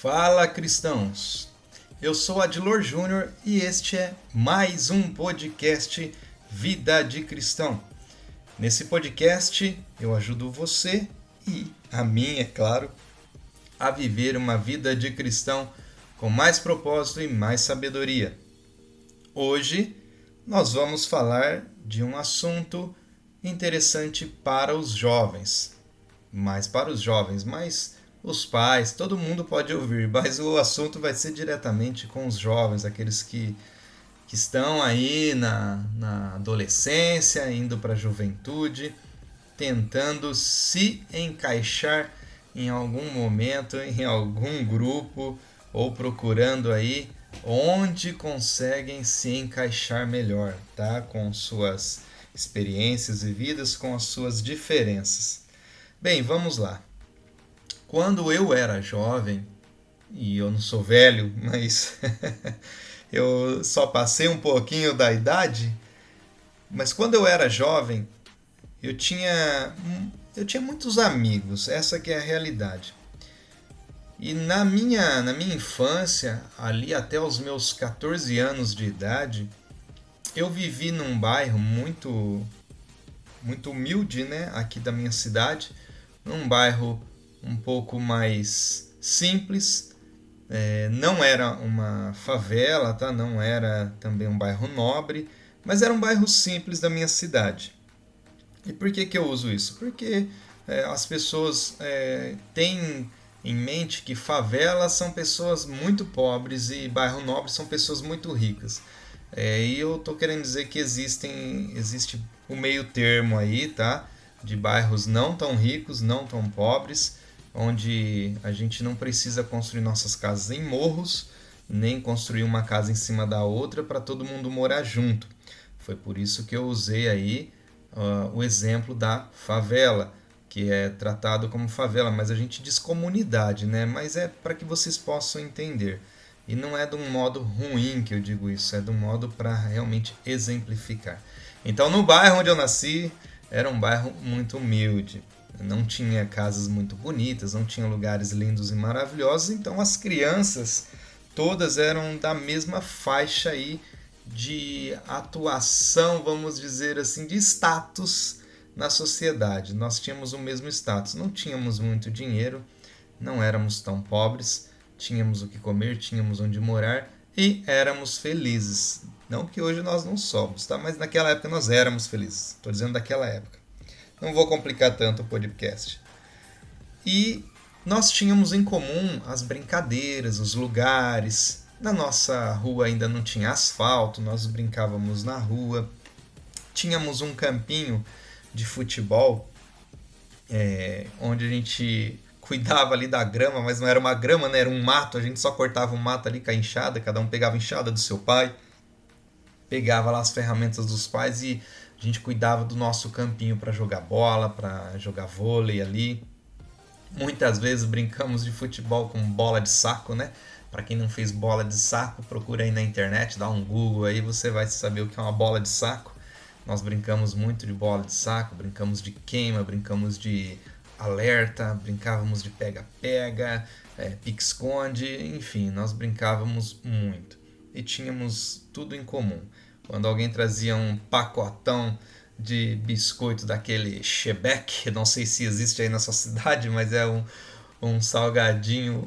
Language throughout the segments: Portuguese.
Fala, cristãos! Eu sou Adilor Júnior e este é mais um podcast Vida de Cristão. Nesse podcast eu ajudo você e a mim, é claro, a viver uma vida de cristão com mais propósito e mais sabedoria. Hoje nós vamos falar de um assunto interessante para os jovens. Mais para os jovens, mas os pais, todo mundo pode ouvir, mas o assunto vai ser diretamente com os jovens, aqueles que estão aí na adolescência, indo para a juventude, tentando se encaixar em algum momento, em algum grupo, ou procurando aí onde conseguem se encaixar melhor, tá? Com suas experiências vividas, com as suas diferenças. Bem, vamos lá. Quando eu era jovem, e eu não sou velho, mas eu só passei um pouquinho da idade, mas quando eu era jovem, eu tinha muitos amigos, essa que é a realidade. E na minha infância, ali até os meus 14 anos de idade, eu vivi num bairro muito humilde, né, aqui da minha cidade, num bairro um pouco mais simples. Não era uma favela, tá? Não era também um bairro nobre, mas era um bairro simples da minha cidade. E por que eu uso isso? Porque as pessoas têm em mente que favelas são pessoas muito pobres e bairro nobre são pessoas muito ricas. E eu estou querendo dizer que existe o meio termo aí, tá? De bairros não tão ricos, não tão pobres, onde a gente não precisa construir nossas casas em morros, nem construir uma casa em cima da outra para todo mundo morar junto. Foi por isso que eu usei aí o exemplo da favela, que é tratado como favela, mas a gente diz comunidade, né? Mas é para que vocês possam entender. E não é de um modo ruim que eu digo isso, é de um modo para realmente exemplificar. Então, no bairro onde eu nasci, era um bairro muito humilde. Não tinha casas muito bonitas, não tinha lugares lindos e maravilhosos, então as crianças todas eram da mesma faixa aí de atuação, vamos dizer assim, de status na sociedade. Nós tínhamos o mesmo status, não tínhamos muito dinheiro, não éramos tão pobres, tínhamos o que comer, tínhamos onde morar e éramos felizes. Não que hoje nós não somos, tá? Mas naquela época nós éramos felizes. Estou dizendo daquela época. Não vou complicar tanto o podcast. E nós tínhamos em comum as brincadeiras, os lugares. Na nossa rua ainda não tinha asfalto, nós brincávamos na rua. Tínhamos um campinho de futebol, onde a gente cuidava ali da grama, mas não era uma grama, né? Era um mato. A gente só cortava o mato ali com a enxada, cada um pegava a enxada do seu pai, pegava lá as ferramentas dos pais e a gente cuidava do nosso campinho para jogar bola, para jogar vôlei ali. Muitas vezes brincamos de futebol com bola de saco, né? Para quem não fez bola de saco, procura aí na internet, dá um Google aí, você vai saber o que é uma bola de saco. Nós brincamos muito de bola de saco, brincamos de queima, brincamos de alerta, brincávamos de pega-pega, pique-esconde, enfim, nós brincávamos muito. E tínhamos tudo em comum. Quando alguém trazia um pacotão de biscoito daquele Chebec, não sei se existe aí na sua cidade, mas é um salgadinho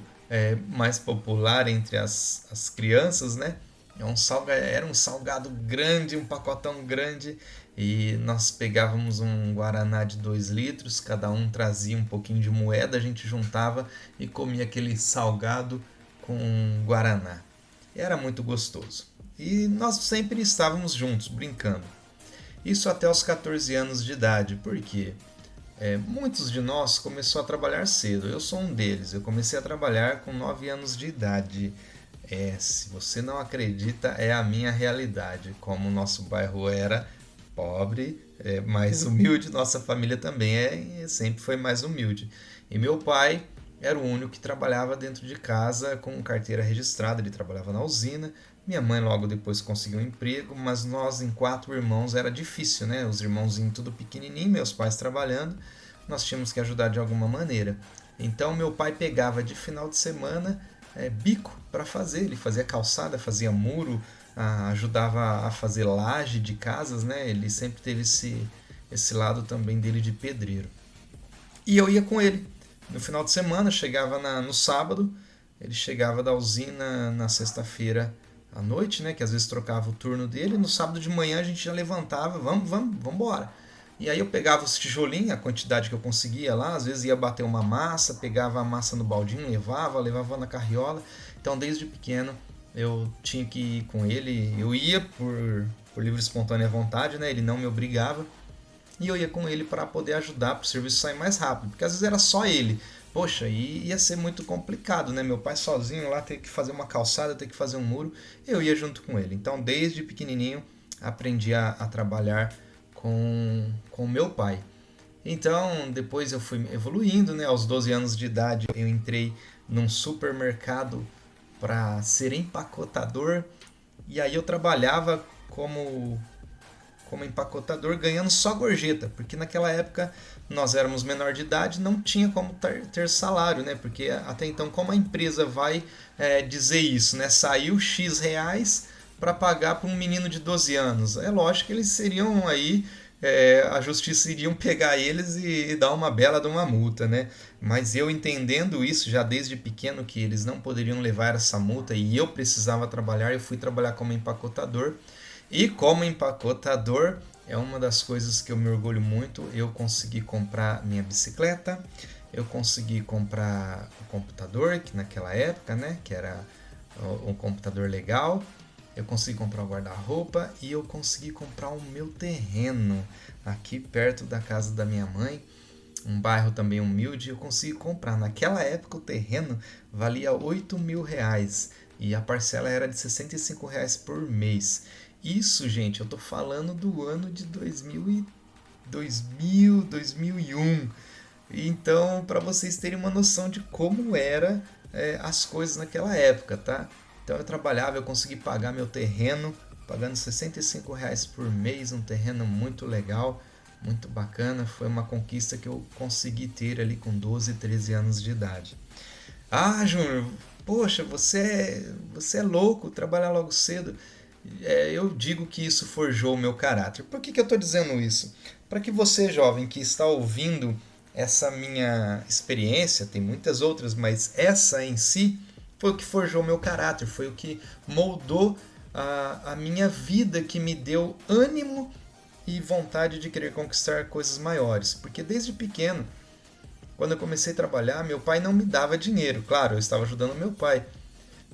mais popular entre as crianças, né? Era um salgado grande, um pacotão grande, e nós pegávamos um Guaraná de 2 litros, cada um trazia um pouquinho de moeda, a gente juntava e comia aquele salgado com Guaraná. Era muito gostoso. E nós sempre estávamos juntos, brincando. Isso até os 14 anos de idade, porque muitos de nós começaram a trabalhar cedo. Eu sou um deles. Eu comecei a trabalhar com 9 anos de idade. Se você não acredita, é a minha realidade. Como o nosso bairro era pobre, mais humilde, nossa família também sempre foi mais humilde. E meu pai era o único que trabalhava dentro de casa com carteira registrada, ele trabalhava na usina. Minha mãe logo depois conseguiu um emprego, mas nós em 4 irmãos era difícil, né? Os irmãozinhos tudo pequenininho, meus pais trabalhando, nós tínhamos que ajudar de alguma maneira. Então meu pai pegava de final de semana bico para fazer. Ele fazia calçada, fazia muro, ajudava a fazer laje de casas, né? Ele sempre teve esse lado também dele de pedreiro. E eu ia com ele. No final de semana, chegava no sábado, ele chegava da usina na sexta-feira à noite, né? Que às vezes trocava o turno dele. No sábado de manhã a gente já levantava, vamos embora. E aí eu pegava os tijolinhos, a quantidade que eu conseguia lá, às vezes ia bater uma massa, pegava a massa no baldinho, levava na carriola. Então desde pequeno eu tinha que ir com ele, eu ia por livre e espontânea vontade, né? Ele não me obrigava. E eu ia com ele para poder ajudar para o serviço sair mais rápido, porque às vezes era só ele. Poxa, ia ser muito complicado, né? Meu pai sozinho lá ter que fazer uma calçada, ter que fazer um muro, eu ia junto com ele. Então desde pequenininho aprendi a trabalhar com meu pai. Então, depois eu fui evoluindo, né? Aos 12 anos de idade, eu entrei num supermercado para ser empacotador. E aí eu trabalhava como empacotador, ganhando só gorjeta, porque naquela época nós éramos menor de idade, não tinha como ter salário, né? Porque até então, como a empresa vai dizer isso, né? Saiu X reais para pagar para um menino de 12 anos. É lógico que eles seriam aí, a justiça iriam pegar eles e dar uma bela de uma multa, né? Mas eu entendendo isso já desde pequeno, que eles não poderiam levar essa multa e eu precisava trabalhar, eu fui trabalhar como empacotador. E como empacotador, é uma das coisas que eu me orgulho muito. Eu consegui comprar minha bicicleta, eu consegui comprar o computador, que naquela época, né, que era um computador legal. Eu consegui comprar o guarda-roupa e eu consegui comprar o meu terreno aqui perto da casa da minha mãe, um bairro também humilde. Eu consegui comprar. Naquela época o terreno valia R$8.000 e a parcela era de R$65 por mês. Isso, gente, eu tô falando do ano de 2000, 2001. Então, para vocês terem uma noção de como era as coisas naquela época, tá? Então eu trabalhava, eu consegui pagar meu terreno, pagando R$65 por mês, um terreno muito legal, muito bacana. Foi uma conquista que eu consegui ter ali com 12, 13 anos de idade. Ah, Júnior, poxa, você é louco, trabalhar logo cedo. Eu digo que isso forjou o meu caráter. Por que eu estou dizendo isso? Para que você, jovem, que está ouvindo essa minha experiência, tem muitas outras, mas essa em si foi o que forjou o meu caráter, foi o que moldou a minha vida, que me deu ânimo e vontade de querer conquistar coisas maiores. Porque desde pequeno, quando eu comecei a trabalhar, meu pai não me dava dinheiro. Claro, eu estava ajudando meu pai.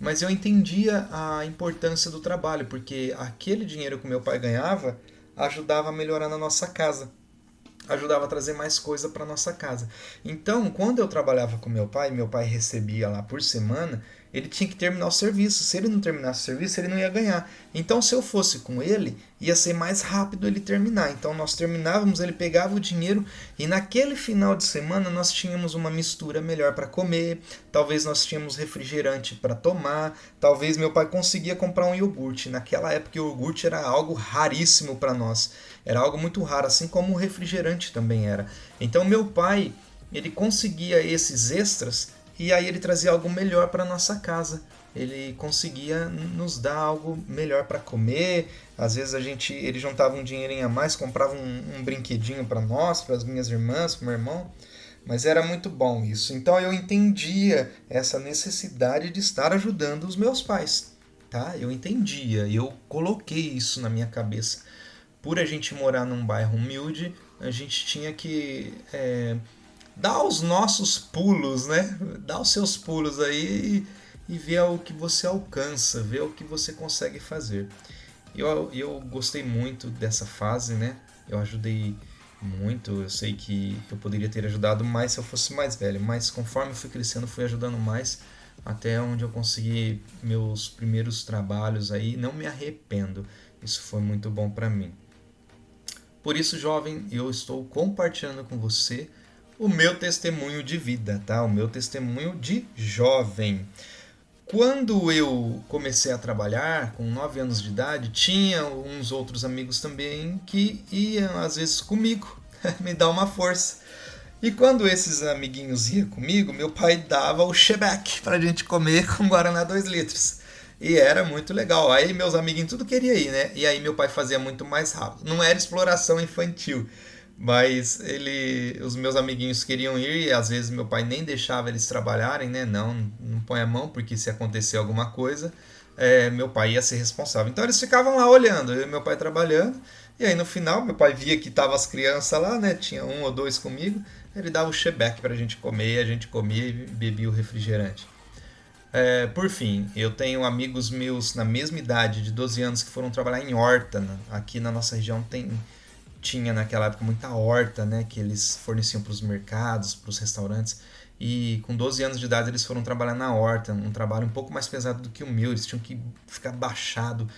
Mas eu entendia a importância do trabalho, porque aquele dinheiro que meu pai ganhava ajudava a melhorar na nossa casa, ajudava a trazer mais coisa para nossa casa. Então, quando eu trabalhava com meu pai recebia lá por semana, ele tinha que terminar o serviço. Se ele não terminasse o serviço, ele não ia ganhar. Então, se eu fosse com ele, ia ser mais rápido ele terminar. Então, nós terminávamos, ele pegava o dinheiro e naquele final de semana nós tínhamos uma mistura melhor para comer. Talvez nós tínhamos refrigerante para tomar. Talvez meu pai conseguia comprar um iogurte. Naquela época, o iogurte era algo raríssimo para nós. Era algo muito raro, assim como o refrigerante também era. Então, meu pai, ele conseguia esses extras e aí ele trazia algo melhor para nossa casa. Ele conseguia nos dar algo melhor para comer. Às vezes ele juntava um dinheirinho a mais, comprava um brinquedinho para nós, para as minhas irmãs, para o meu irmão. Mas era muito bom isso. Então eu entendia essa necessidade de estar ajudando os meus pais. Tá? Eu entendia, eu coloquei isso na minha cabeça. Por a gente morar num bairro humilde, a gente tinha que dar os nossos pulos, né? Dar os seus pulos aí e ver o que você alcança, ver o que você consegue fazer. Eu gostei muito dessa fase, né? Eu ajudei muito, eu sei que eu poderia ter ajudado mais se eu fosse mais velho, mas conforme eu fui crescendo, fui ajudando mais, até onde eu consegui meus primeiros trabalhos aí. Não me arrependo, isso foi muito bom para mim. Por isso, jovem, eu estou compartilhando com você o meu testemunho de vida, tá? O meu testemunho de jovem. Quando eu comecei a trabalhar, com 9 anos de idade, tinha uns outros amigos também que iam às vezes comigo, me dar uma força. E quando esses amiguinhos iam comigo, meu pai dava o chebeque pra gente comer com Guaraná 2 litros. E era muito legal. Aí meus amiguinhos tudo queria ir, né? E aí meu pai fazia muito mais rápido. Não era exploração infantil, mas os meus amiguinhos queriam ir e às vezes meu pai nem deixava eles trabalharem, né? Não põe a mão porque se acontecer alguma coisa, meu pai ia ser responsável. Então eles ficavam lá olhando, eu e meu pai trabalhando. E aí no final meu pai via que tava as crianças lá, né? Tinha um ou dois comigo. Ele dava o chebeque pra gente comer, a gente comia e bebia o refrigerante. Por fim, eu tenho amigos meus na mesma idade, de 12 anos, que foram trabalhar em horta. Aqui na nossa região tinha naquela época muita horta, né, que eles forneciam para os mercados, para os restaurantes. E com 12 anos de idade eles foram trabalhar na horta, um trabalho um pouco mais pesado do que o meu. Eles tinham que ficar baixado,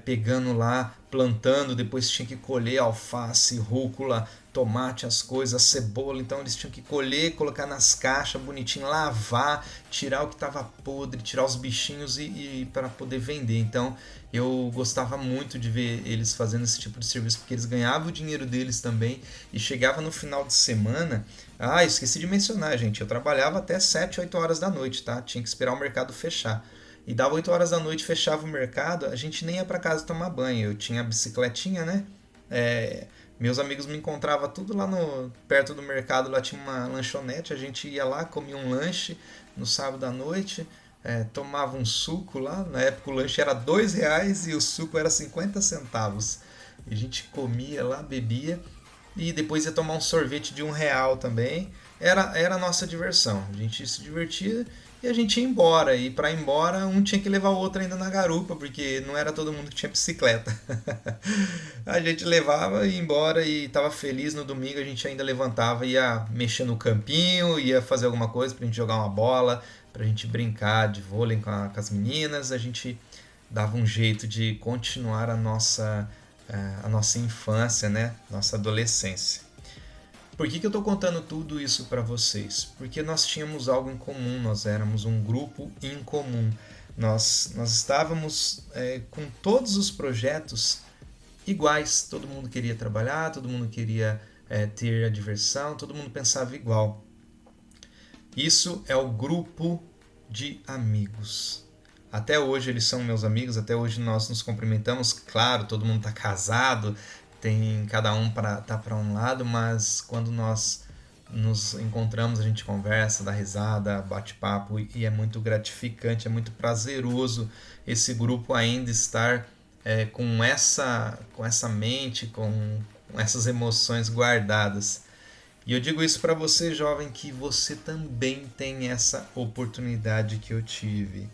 pegando lá, plantando, depois tinha que colher alface, rúcula, tomate, as coisas, cebola. Então eles tinham que colher, colocar nas caixas bonitinho, lavar, tirar o que estava podre, tirar os bichinhos e para poder vender. Então eu gostava muito de ver eles fazendo esse tipo de serviço, porque eles ganhavam o dinheiro deles também e chegava no final de semana. Esqueci de mencionar, gente, eu trabalhava até 7, 8 horas da noite, tá? Tinha que esperar o mercado fechar. E dava 8 horas da noite, fechava o mercado, a gente nem ia para casa tomar banho. Eu tinha a bicicletinha, né? Meus amigos me encontravam tudo lá perto do mercado, lá tinha uma lanchonete, a gente ia lá, comia um lanche no sábado à noite, tomava um suco lá. Na época o lanche era R$2 e o suco era 50 centavos. E a gente comia lá, bebia e depois ia tomar um sorvete de R$1 também. Era a nossa diversão. A gente se divertia e a gente ia embora. E para ir embora, um tinha que levar o outro ainda na garupa, porque não era todo mundo que tinha bicicleta. A gente levava e ia embora e estava feliz. No domingo a gente ainda levantava, ia mexer no campinho, ia fazer alguma coisa pra gente jogar uma bola, pra gente brincar de vôlei com as meninas. A gente dava um jeito de continuar a nossa infância, né? Nossa adolescência. Por que eu estou contando tudo isso para vocês? Porque nós tínhamos algo em comum, nós éramos um grupo em comum. Nós estávamos com todos os projetos iguais, todo mundo queria trabalhar, todo mundo queria ter a diversão, todo mundo pensava igual. Isso é o grupo de amigos. Até hoje eles são meus amigos, até hoje nós nos cumprimentamos. Claro, todo mundo está casado, tem cada um tá para um lado, mas quando nós nos encontramos a gente conversa, dá risada, bate papo e é muito gratificante, é muito prazeroso esse grupo ainda estar com essa mente, com essas emoções guardadas. E eu digo isso para você, jovem, que você também tem essa oportunidade que eu tive.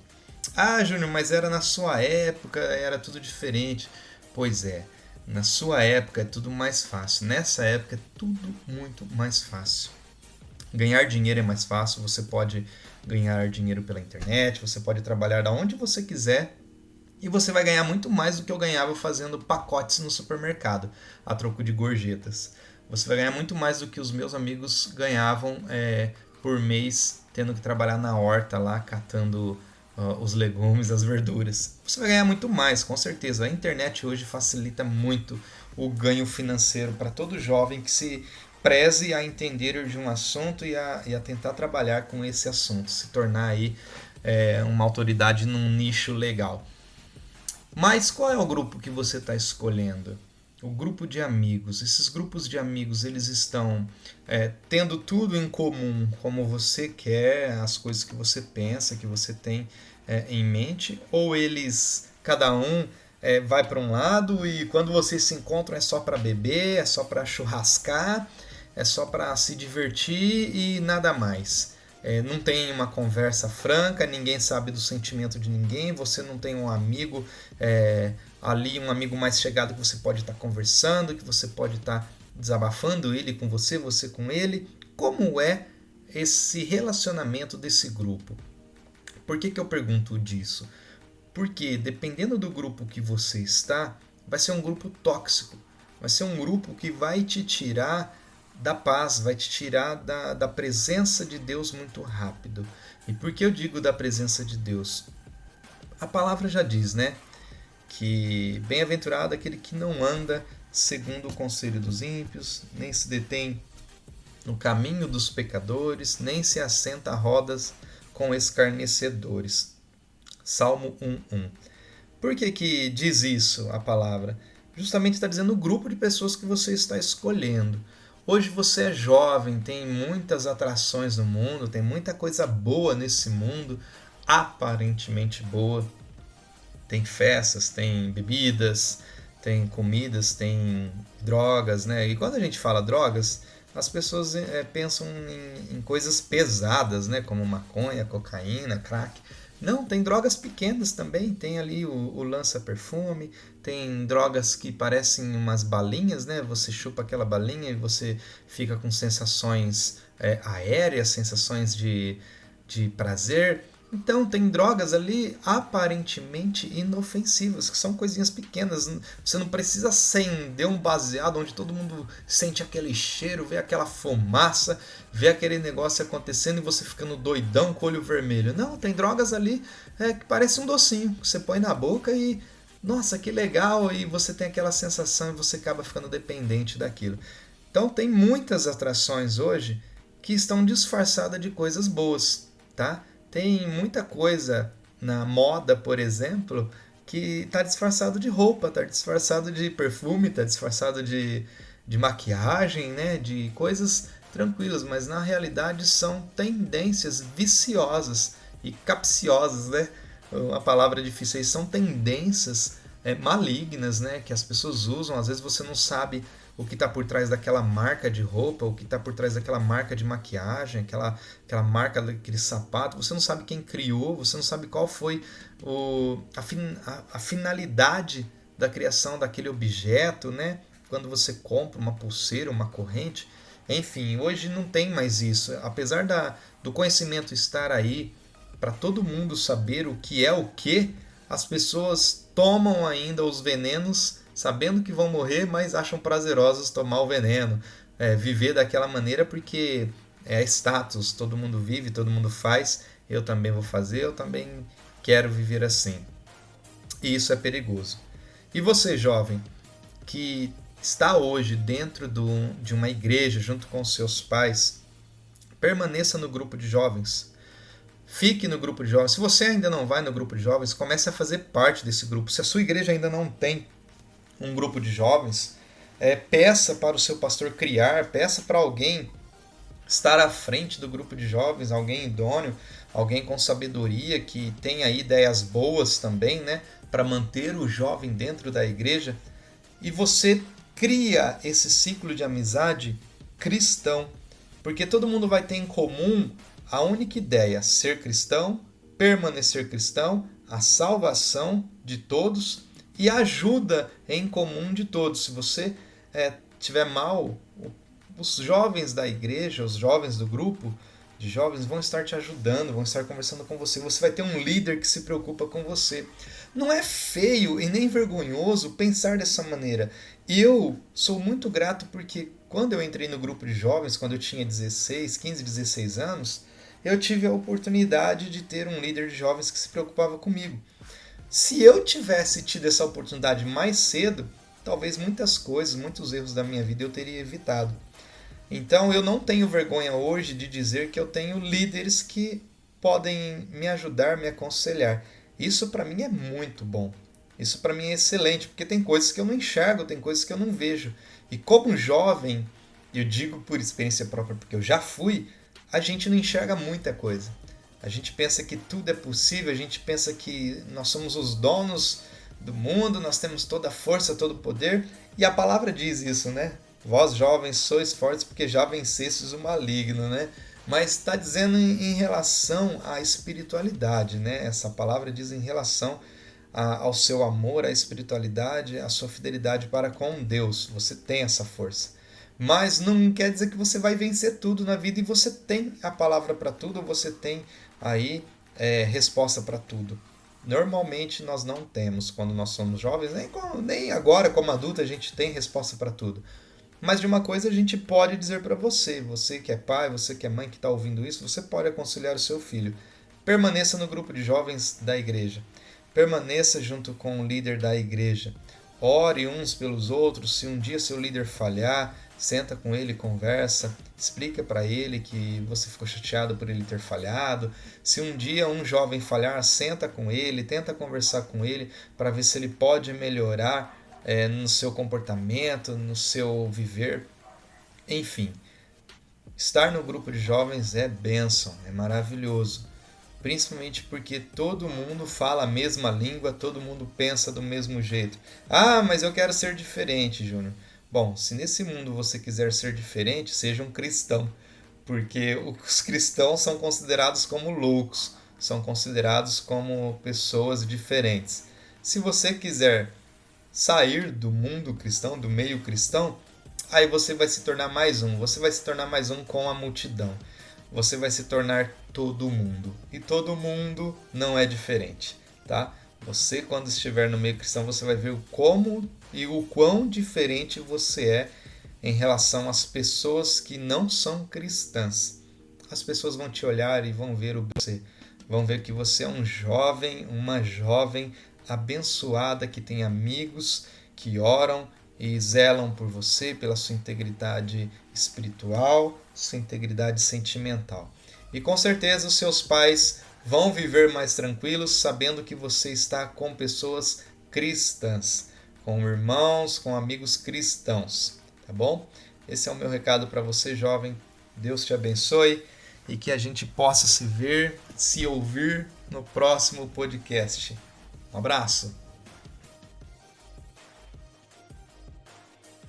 Júnior, mas era na sua época, era tudo diferente. Pois é, na sua época é tudo mais fácil. Nessa época é tudo muito mais fácil. Ganhar dinheiro é mais fácil, você pode ganhar dinheiro pela internet, você pode trabalhar da onde você quiser e você vai ganhar muito mais do que eu ganhava fazendo pacotes no supermercado, a troco de gorjetas. Você vai ganhar muito mais do que os meus amigos ganhavam por mês, tendo que trabalhar na horta lá, catando os legumes, as verduras. Você vai ganhar muito mais, com certeza. A internet hoje facilita muito o ganho financeiro para todo jovem que se preze a entender de um assunto e a tentar trabalhar com esse assunto, se tornar aí uma autoridade num nicho legal. Mas qual é o grupo que você está escolhendo? O grupo de amigos. Esses grupos de amigos, eles estão tendo tudo em comum, como você quer, as coisas que você pensa, que você tem em mente, ou eles, cada um vai para um lado e quando vocês se encontram é só para beber, é só para churrascar, é só para se divertir e nada mais. Não tem uma conversa franca, ninguém sabe do sentimento de ninguém, você não tem um amigo ali, um amigo mais chegado que você pode estar conversando, que você pode estar desabafando, ele com você, você com ele. Como é esse relacionamento desse grupo? Por que eu pergunto disso? Porque dependendo do grupo que você está, vai ser um grupo tóxico, vai ser um grupo que vai te tirar da paz, vai te tirar da presença de Deus muito rápido. E por que eu digo da presença de Deus? A palavra já diz, né? Que bem-aventurado aquele que não anda segundo o conselho dos ímpios, nem se detém no caminho dos pecadores, nem se assenta a rodas com escarnecedores. Salmo 1:1. Por que diz isso a palavra? Justamente está dizendo o grupo de pessoas que você está escolhendo. Hoje você é jovem, tem muitas atrações no mundo, tem muita coisa boa nesse mundo, aparentemente boa. Tem festas, tem bebidas, tem comidas, tem drogas, né? E quando a gente fala drogas, as pessoas pensam em coisas pesadas, né? Como maconha, cocaína, crack. Não, tem drogas pequenas também. Tem ali o lança-perfume, tem drogas que parecem umas balinhas, né? Você chupa aquela balinha e você fica com sensações aéreas, sensações de prazer. Então, tem drogas ali aparentemente inofensivas, que são coisinhas pequenas. Você não precisa acender um baseado onde todo mundo sente aquele cheiro, vê aquela fumaça, vê aquele negócio acontecendo e você ficando doidão com o olho vermelho. Não, tem drogas ali que parece um docinho, que você põe na boca e, nossa, que legal, e você tem aquela sensação e você acaba ficando dependente daquilo. Então, tem muitas atrações hoje que estão disfarçadas de coisas boas, tá? Tem muita coisa na moda, por exemplo, que está disfarçado de roupa, está disfarçado de perfume, está disfarçado de maquiagem, né? De coisas tranquilas, mas na realidade são tendências viciosas e capciosas, né? Uma palavra difícil aí, são tendências malignas, né? Que as pessoas usam, às vezes você não sabe o que está por trás daquela marca de roupa, o que está por trás daquela marca de maquiagem, aquela marca daquele sapato, você não sabe quem criou, você não sabe qual foi a finalidade da criação daquele objeto, né? Quando você compra uma pulseira, uma corrente, enfim, hoje não tem mais isso. Apesar do conhecimento estar aí para todo mundo saber o que é o que, as pessoas tomam ainda os venenos sabendo que vão morrer, mas acham prazerosos tomar o veneno, viver daquela maneira porque é status, todo mundo vive, todo mundo faz, eu também vou fazer, eu também quero viver assim. E isso é perigoso. E você, jovem, que está hoje dentro de uma igreja junto com seus pais, permaneça no grupo de jovens. Fique no grupo de jovens. Se você ainda não vai no grupo de jovens, comece a fazer parte desse grupo. Se a sua igreja ainda não tem um grupo de jovens, peça para o seu pastor criar, peça para alguém estar à frente do grupo de jovens, alguém idôneo, alguém com sabedoria, que tenha ideias boas também, né, para manter o jovem dentro da igreja. E você cria esse ciclo de amizade cristão, porque todo mundo vai ter em comum a única ideia: ser cristão, permanecer cristão, a salvação de todos e a ajuda em comum de todos. Se você tiver mal, os jovens da igreja, os jovens do grupo de jovens vão estar te ajudando, vão estar conversando com você. Você vai ter um líder que se preocupa com você. Não é feio e nem vergonhoso pensar dessa maneira. E eu sou muito grato porque quando eu entrei no grupo de jovens, quando eu tinha 15, 16 anos, eu tive a oportunidade de ter um líder de jovens que se preocupava comigo. Se eu tivesse tido essa oportunidade mais cedo, talvez muitas coisas, muitos erros da minha vida eu teria evitado. Então eu não tenho vergonha hoje de dizer que eu tenho líderes que podem me ajudar, me aconselhar. Isso para mim é muito bom. Isso para mim é excelente, porque tem coisas que eu não enxergo, tem coisas que eu não vejo. E como jovem, eu digo por experiência própria, porque eu já fui, a gente não enxerga muita coisa. A gente pensa que tudo é possível, a gente pensa que nós somos os donos do mundo, nós temos toda a força, todo o poder. E a palavra diz isso, né? Vós jovens sois fortes porque já vencestes o maligno, né? Mas está dizendo em relação à espiritualidade, né? Essa palavra diz em relação ao seu amor, à espiritualidade, à sua fidelidade para com Deus. Você tem essa força. Mas não quer dizer que você vai vencer tudo na vida e você tem a palavra para tudo, ou você tem aí resposta para tudo. Normalmente nós não temos quando nós somos jovens, nem agora como adulto a gente tem resposta para tudo. Mas de uma coisa a gente pode dizer para você que é pai, você que é mãe que está ouvindo isso, você pode aconselhar o seu filho. Permaneça no grupo de jovens da igreja. Permaneça junto com o líder da igreja. Ore uns pelos outros. Se um dia seu líder falhar, Senta com ele, conversa, explica para ele que você ficou chateado por ele ter falhado. Se um dia um jovem falhar, senta com ele, tenta conversar com ele para ver se ele pode melhorar no seu comportamento, no seu viver. Enfim, estar no grupo de jovens é bênção, é maravilhoso. Principalmente porque todo mundo fala a mesma língua, todo mundo pensa do mesmo jeito. Ah, mas eu quero ser diferente, Júnior. Bom, se nesse mundo você quiser ser diferente, seja um cristão. Porque os cristãos são considerados como loucos, são considerados como pessoas diferentes. Se você quiser sair do mundo cristão, do meio cristão, aí você vai se tornar mais um. Você vai se tornar mais um com a multidão. Você vai se tornar todo mundo. E todo mundo não é diferente, tá? Você, quando estiver no meio cristão, você vai ver o como e o quão diferente você é em relação às pessoas que não são cristãs. As pessoas vão te olhar e vão ver você. Vão ver que você é um jovem, uma jovem abençoada que tem amigos que oram e zelam por você, pela sua integridade espiritual, sua integridade sentimental. E com certeza os seus pais vão viver mais tranquilos sabendo que você está com pessoas cristãs, com irmãos, com amigos cristãos, tá bom? Esse é o meu recado para você, jovem. Deus te abençoe e que a gente possa se ver, se ouvir no próximo podcast. Um abraço!